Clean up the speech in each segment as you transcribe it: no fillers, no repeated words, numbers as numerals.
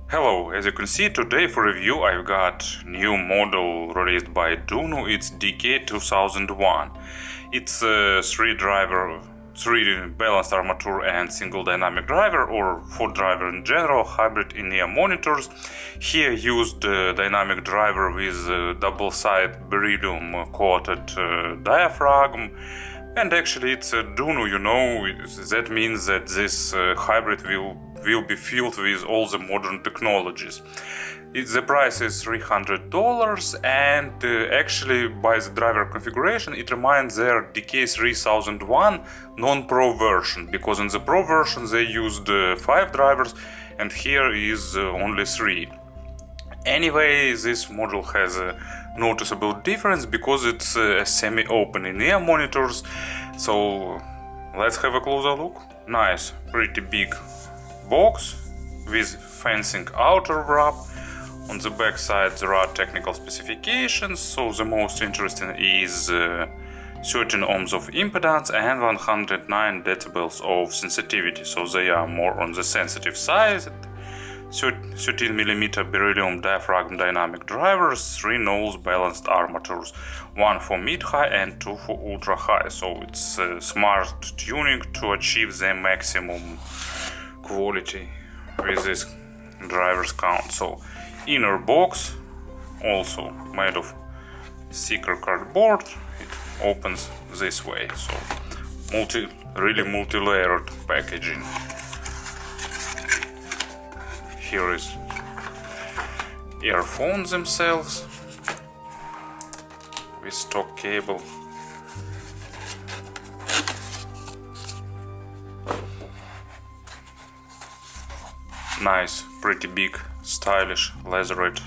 Hello, as you can see, today for review I've got new model released by Dunu, it's DK-2001. It's a 3 balanced armature and single dynamic driver, or 4 driver in general, hybrid in-ear monitors. Here used dynamic driver with double-side beryllium coated diaphragm. And actually it's a Dunu, that means that this hybrid will be filled with all the modern technologies. The price is $300, and actually by the driver configuration it reminds their DK-3001 non-pro version, because in the pro version they used 5 drivers and here is only 3. Anyway, this model has a noticeable difference because it's semi-open in-ear monitors, so let's have a closer look. Nice, pretty big box with fencing outer wrap. On the back side there are technical specifications, so the most interesting is 13 ohms of impedance and 109 decibels of sensitivity, so they are more on the sensitive side. 13mm beryllium diaphragm dynamic drivers, 3 nose balanced armatures, 1 for mid-high and 2 for ultra-high, so it's smart tuning to achieve the maximum quality with this driver's count. So inner box also made of thicker cardboard, it opens this way, so really multi-layered packaging. Here is earphones themselves with stock cable. Nice, pretty big, stylish leatherette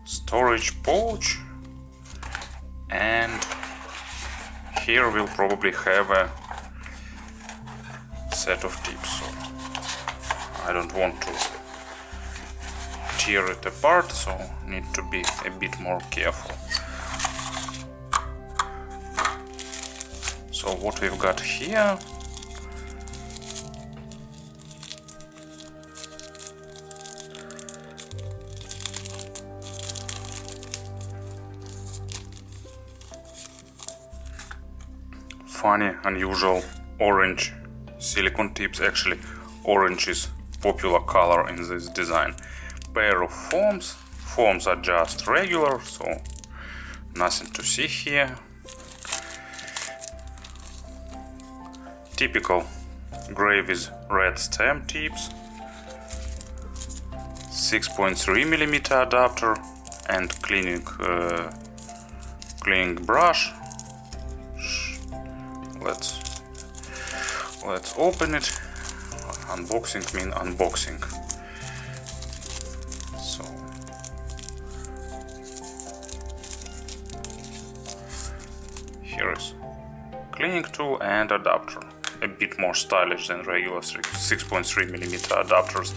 storage pouch, and here we'll probably have a set of tips, so I don't want to tear it apart, so need to be a bit more careful. So what we've got here, funny, unusual orange silicone tips. Actually, orange is popular color in this design. Pair of foams. Foams are just regular, so nothing to see here. Typical gray with red stem tips. 6.3mm adapter and cleaning brush. Let's open it. Unboxing means unboxing. So here is cleaning tool and adapter, a bit more stylish than regular 6.3mm adapters,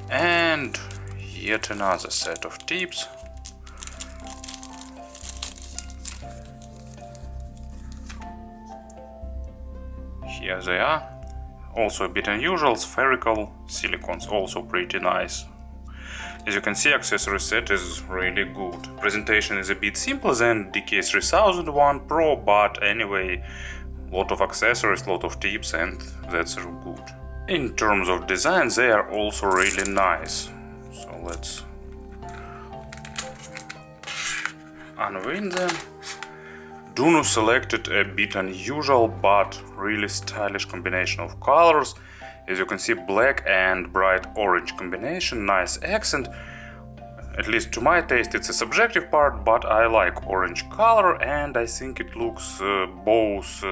and yet another set of tips. Here they are. Also a bit unusual, spherical silicones, also pretty nice. As you can see, accessory set is really good. Presentation is a bit simpler than DK-3001 Pro, but anyway, lot of accessories, lot of tips, and that's good. In terms of design, they are also really nice. So let's unwind them. Dunu selected a bit unusual but really stylish combination of colors. As you can see, black and bright orange combination, nice accent. At least to my taste, it's a subjective part, but I like orange color and I think it looks both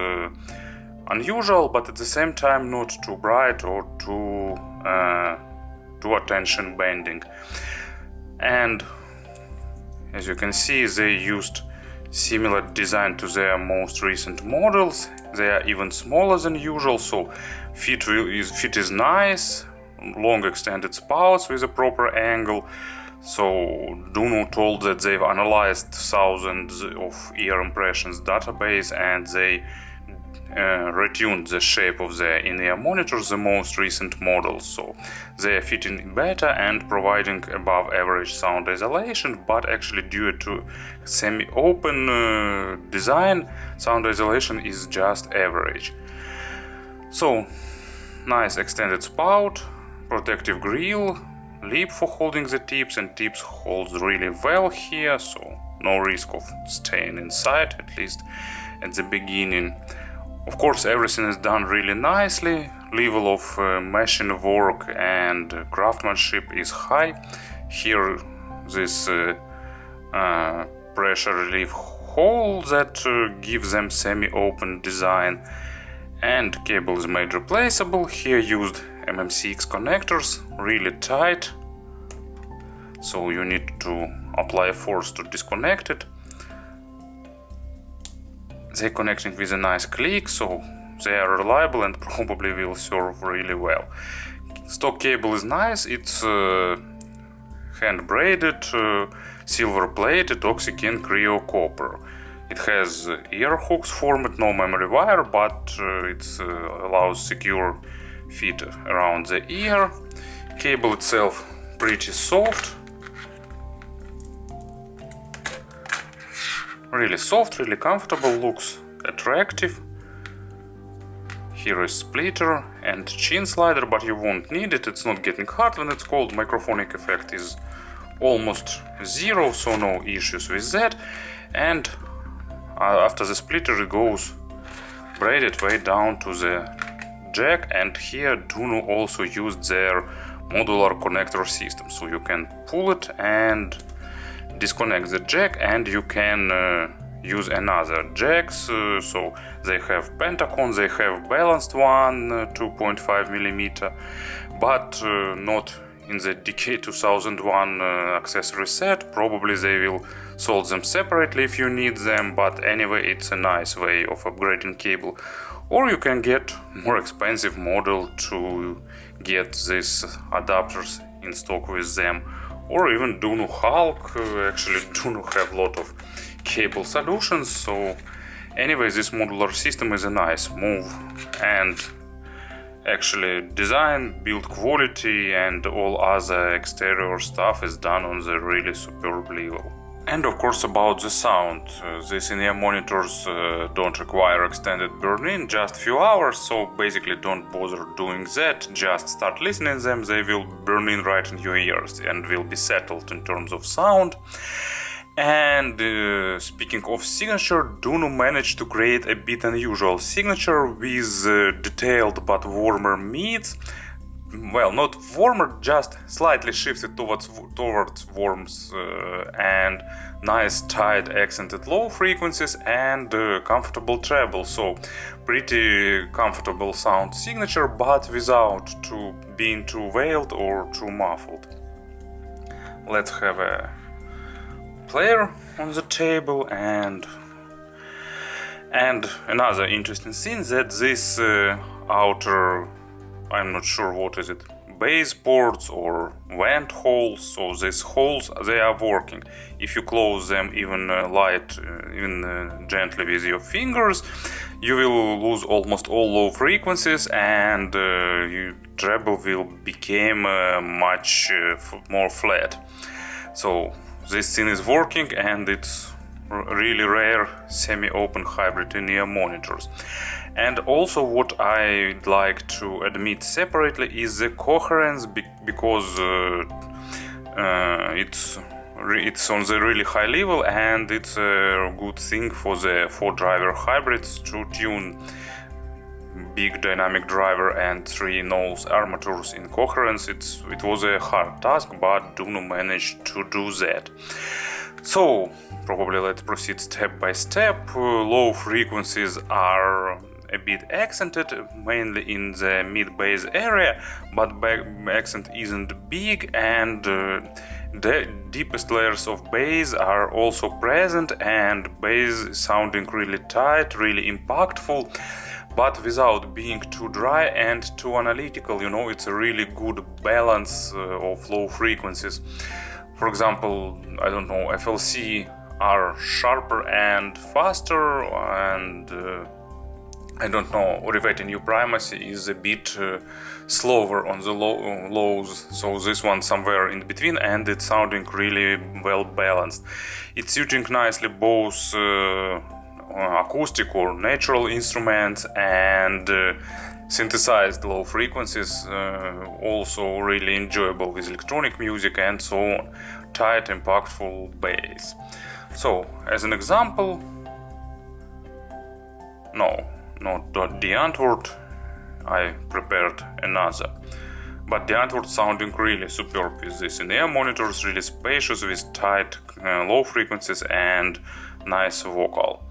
unusual but at the same time not too bright or too attention bending. And as you can see, they used similar design to their most recent models. They are even smaller than usual, so fit is nice, long extended spouts with a proper angle. So Dunu told that they've analyzed thousands of ear impressions database and they retuned the shape of the in-ear monitors, the most recent models, so they are fitting better and providing above average sound isolation, but actually due to semi-open design, sound isolation is just average. So, nice extended spout, protective grille, lip for holding the tips, and tips holds really well here, so no risk of staying inside, at least at the beginning. Of course, everything is done really nicely. Level of machine work and craftsmanship is high. Here, this pressure relief hole that gives them semi-open design, and cable is made replaceable. Here used MM6 connectors, really tight, so you need to apply force to disconnect it. They're connecting with a nice click, so they are reliable and probably will serve really well. Stock cable is nice, it's hand braided, silver plated Oxygen Creo copper. It has ear hooks format, no memory wire, but it allows secure fit around the ear. Cable itself pretty soft. Really soft, really comfortable, looks attractive. Here is splitter and chin slider, but you won't need it, it's not getting hot when it's cold. Microphonic effect is almost zero, so no issues with that. And after the splitter it goes braided way down to the jack, and here Dunu also used their modular connector system, so you can pull it and disconnect the jack, and you can use another jacks. So they have Pentacon, they have balanced one 2.5mm, but not in the DK-2001 accessory set. Probably they will sold them separately if you need them, but anyway, it's a nice way of upgrading cable. Or you can get more expensive model to get these adapters in stock with them. Or even Dunu Hulk. Actually, Dunu have a lot of cable solutions, so anyway, this modular system is a nice move, and actually design, build quality and all other exterior stuff is done on the really superb level. And of course about the sound, these in-ear monitors don't require extended burn-in, just few hours, so basically don't bother doing that, just start listening to them, they will burn in right in your ears and will be settled in terms of sound. And speaking of signature, Dunu managed to create a bit unusual signature with detailed but warmer mids. Well, not warmer, just slightly shifted towards warms and nice tight accented low frequencies and comfortable treble. So pretty comfortable sound signature, but without being too veiled or too muffled. Let's have a player on the table, and another interesting thing that this outer, I'm not sure what is it, base ports or vent holes, so these holes, they are working. If you close them even gently with your fingers, you will lose almost all low frequencies, and your treble will become much more flat. So this thing is working, and it's really rare semi-open hybrid in-ear monitors. And also what I'd like to admit separately is the coherence, because it's on the really high level, and it's a good thing for the 4-driver hybrids to tune big dynamic driver and 3 nose armatures in coherence. It was a hard task, but Dunu managed to do that. So probably let's proceed step by step. Low frequencies are a bit accented, mainly in the mid-bass area, but accent isn't big, and the deepest layers of bass are also present, and bass sounding really tight, really impactful, but without being too dry and too analytical. You know, it's a really good balance of low frequencies. For example, I don't know, FLC are sharper and faster, and I don't know, Riveting New Primacy is a bit slower on the lows, so this one somewhere in between, and it's sounding really well balanced. It's suiting nicely both acoustic or natural instruments and synthesized low frequencies, also really enjoyable with electronic music and so on. Tight, impactful bass. So, as an example, no, not the Antwoord, I prepared another. But the Antwoord sounding really superb with this in-ear monitors, really spacious with tight low frequencies and nice vocal.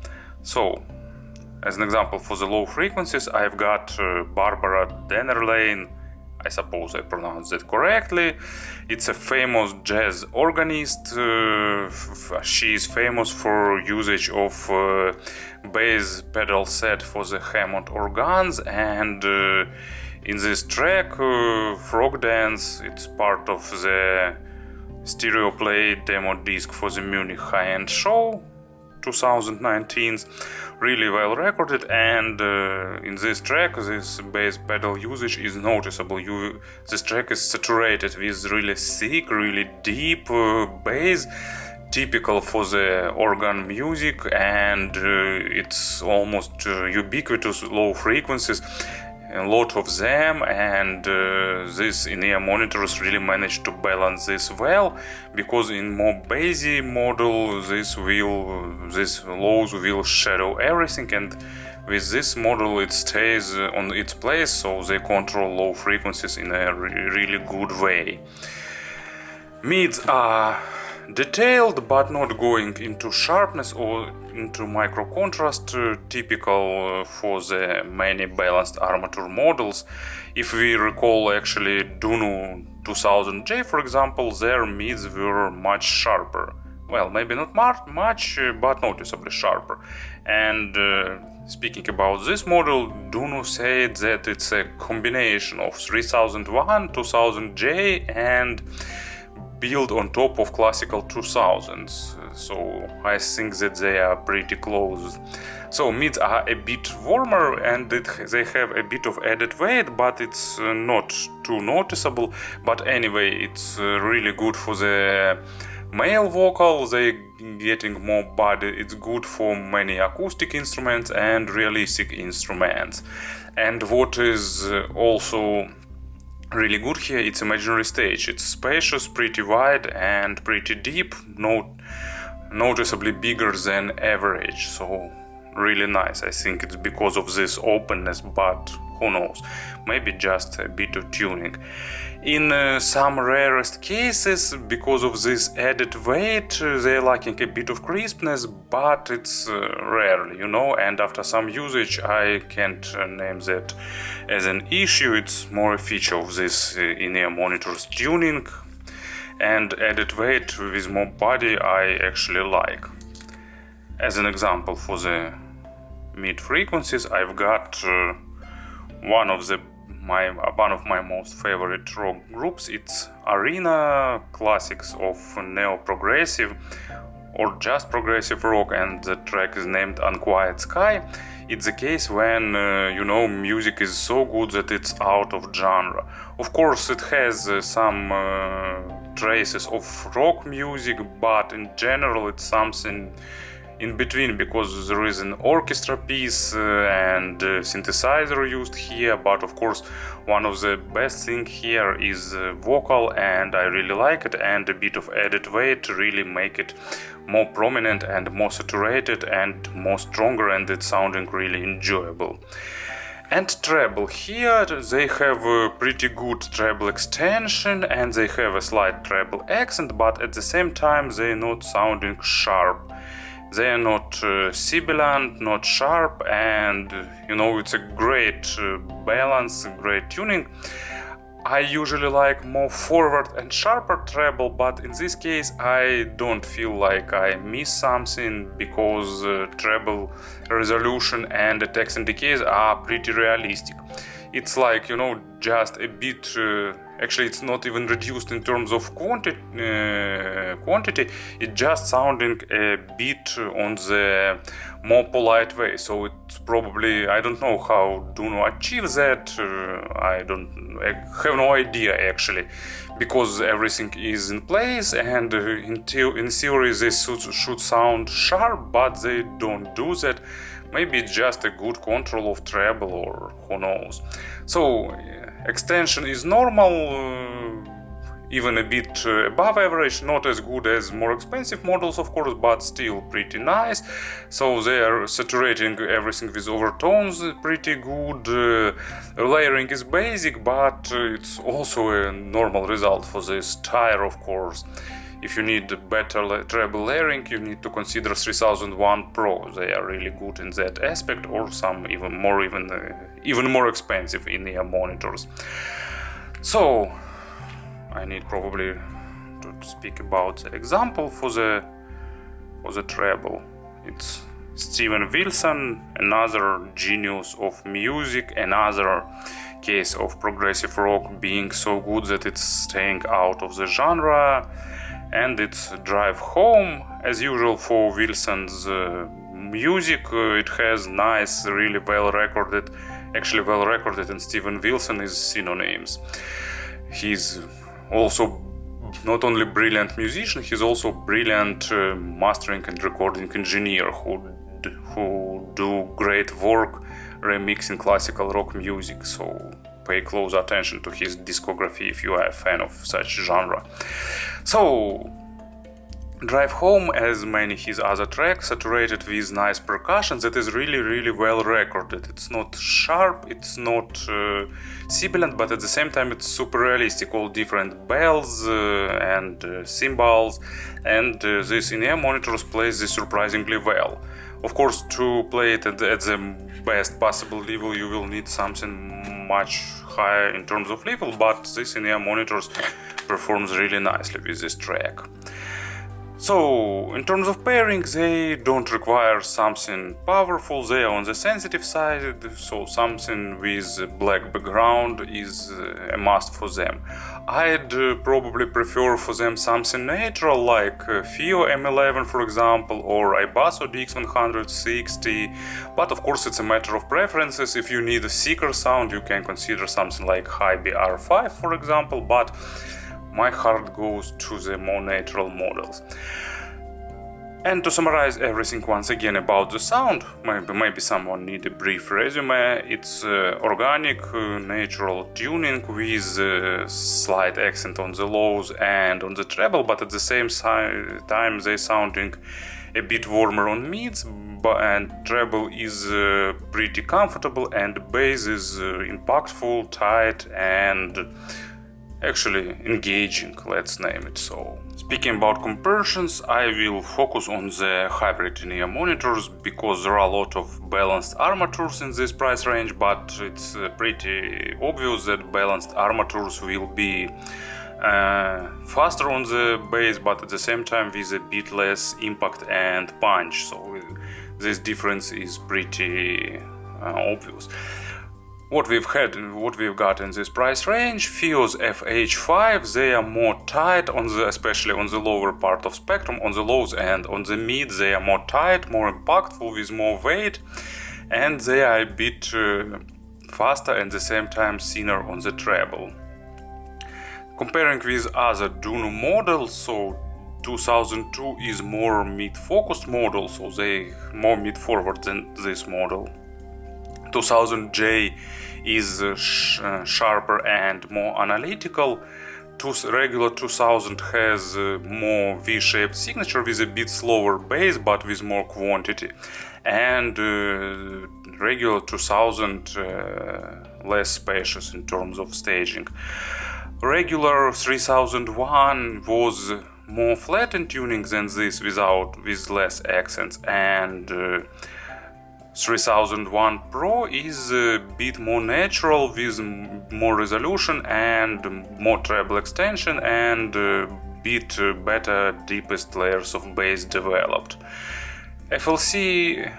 So, as an example for the low frequencies, I've got Barbara Dennerlein, I suppose I pronounced that correctly. It's a famous jazz organist. She is famous for usage of bass pedal set for the Hammond organs, and in this track, Frog Dance, it's part of the stereo play demo disc for the Munich high-end show 2019, really well recorded, and in this track this bass pedal usage is noticeable. This track is saturated with really thick, really deep bass, typical for the organ music, and it's almost ubiquitous low frequencies, a lot of them, and this in-ear monitors really managed to balance this well, because in more bassy model this lows will shadow everything, and with this model it stays on its place, so they control low frequencies in a really good way. Mids are detailed but not going into sharpness or into micro contrast, typical for the many balanced armature models. If we recall actually Dunu 2000J, for example, their mids were much sharper. Well, maybe not much, but noticeably sharper. And speaking about this model, Dunu said that it's a combination of 3001, 2000J and built on top of classical 2000s, so I think that they are pretty close. So mids are a bit warmer and they have a bit of added weight, but it's not too noticeable. But anyway, it's really good for the male vocal, they getting more body, it's good for many acoustic instruments and realistic instruments. And what is also really good here, it's imaginary stage. It's spacious, pretty wide and pretty deep, noticeably bigger than average, so really nice. I think it's because of this openness, but who knows, maybe just a bit of tuning. In some rarest cases, because of this added weight, they're lacking a bit of crispness, but it's rarely, and after some usage I can't name that as an issue. It's more a feature of this in-ear monitors tuning, and added weight with more body I actually like. As an example for the mid frequencies, I've got one of my most favorite rock groups. It's Arena, classics of neo-progressive or just progressive rock, and the track is named Unquiet Sky. It's a case when music is so good that it's out of genre. Of course it has some traces of rock music, but in general it's something in between, because there is an orchestra piece and synthesizer used here. But of course one of the best thing here is vocal, and I really like it, and a bit of added weight really make it more prominent and more saturated and more stronger, and it's sounding really enjoyable. And treble, here they have a pretty good treble extension and they have a slight treble accent, but at the same time they're not sounding sharp. They are not sibilant, not sharp, and it's a great balance, great tuning. I usually like more forward and sharper treble, but in this case I don't feel like I miss something, because treble resolution and attacks and decays are pretty realistic. it's like, you know, just a bit, actually it's not even reduced in terms of quantity, it's just sounding a bit on the more polite way. So it's probably, I don't know how Dunu achieves that, I have no idea actually, because everything is in place, and in theory they should sound sharp, but they don't do that. Maybe it's just a good control of treble, or who knows. So extension is normal, even a bit above average, not as good as more expensive models of course, but still pretty nice. So they are saturating everything with overtones pretty good. Layering is basic, but it's also a normal result for this tire, of course. If you need better treble layering, you need to consider 3001 Pro. They are really good in that aspect, or some even more expensive in-ear monitors. So I need probably to speak about the example for the treble. It's Steven Wilson, another genius of music, another case of progressive rock being so good that it's staying out of the genre. And it's Drive Home, as usual for Wilson's music. It has nice, really well recorded, and Steven Wilson is synonyms. He's also not only brilliant musician, he's also brilliant mastering and recording engineer who do great work remixing classical rock music. So pay close attention to his discography if you are a fan of such genre. So Drive Home, as many his other tracks, saturated with nice percussion that is really well recorded. It's not sharp, it's not sibilant, but at the same time it's super realistic. All different bells and cymbals, and this in-ear monitors plays this surprisingly well. Of course, to play it at the best possible level, you will need something much higher in terms of level, but this in-ear monitors performs really nicely with this track. So, in terms of pairing, they don't require something powerful, they are on the sensitive side, so something with black background is a must for them. I'd probably prefer for them something natural, like FIO M11 for example, or iBasso DX160, but of course it's a matter of preferences. If you need a thicker sound, you can consider something like Hibi R5 for example, but my heart goes to the more natural models. And to summarize everything once again about the sound, maybe someone need a brief resume. It's organic, natural tuning with slight accent on the lows and on the treble, but at the same time they sounding a bit warmer on mids, and treble is pretty comfortable, and bass is impactful, tight, and actually engaging, let's name it so. Speaking about conversions, I will focus on the hybrid in-ear monitors, because there are a lot of balanced armatures in this price range, but it's pretty obvious that balanced armatures will be faster on the bass, but at the same time with a bit less impact and punch, so this difference is pretty obvious. What we've got in this price range, FIO's FH5, they are more tight, especially on the lower part of spectrum, on the lows and on the mid, they are more tight, more impactful, with more weight, and they are a bit faster and at the same time thinner on the treble. Comparing with other Dunu models, so 2002 is more mid-focused model, so they more mid-forward than this model. 2000J is sharper and more analytical. Regular 2000 has more V-shaped signature with a bit slower bass but with more quantity, and regular 2000 less spacious in terms of staging. Regular 3001 was more flat in tuning than this, with less accents, and 3001 Pro is a bit more natural, with more resolution and more treble extension, and a bit better deepest layers of bass developed. FLC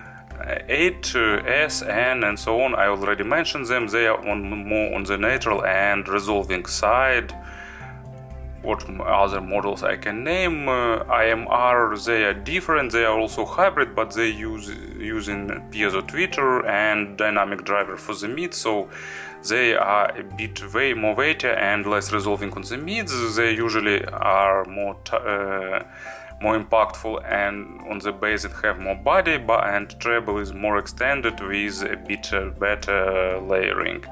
8S, N, and so on. I already mentioned them. They are more on the natural and resolving side. What other models I can name? IMR, they are different. They are also hybrid, but they using piezo tweeter and dynamic driver for the mids, so they are a bit more weightier and less resolving on the mids. They usually are more impactful, and on the bass it have more body, and treble is more extended with a bit better layering.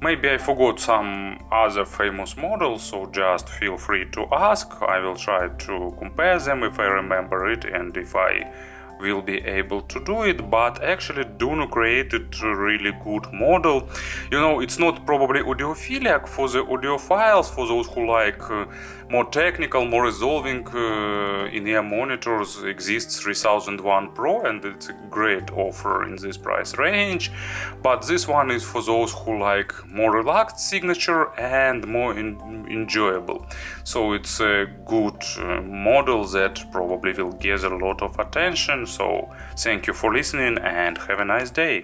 Maybe I forgot some other famous models, so just feel free to ask. I will try to compare them if I remember it and if I will be able to do it, but actually Dunu created a really good model. You know, it's not probably audiophilic for the audiophiles, for those who like more technical, more resolving in-ear monitors. Exists 3001 Pro, and it's a great offer in this price range, but this one is for those who like more relaxed signature and more enjoyable. So it's a good model that probably will gather a lot of attention. So thank you for listening and have a nice day.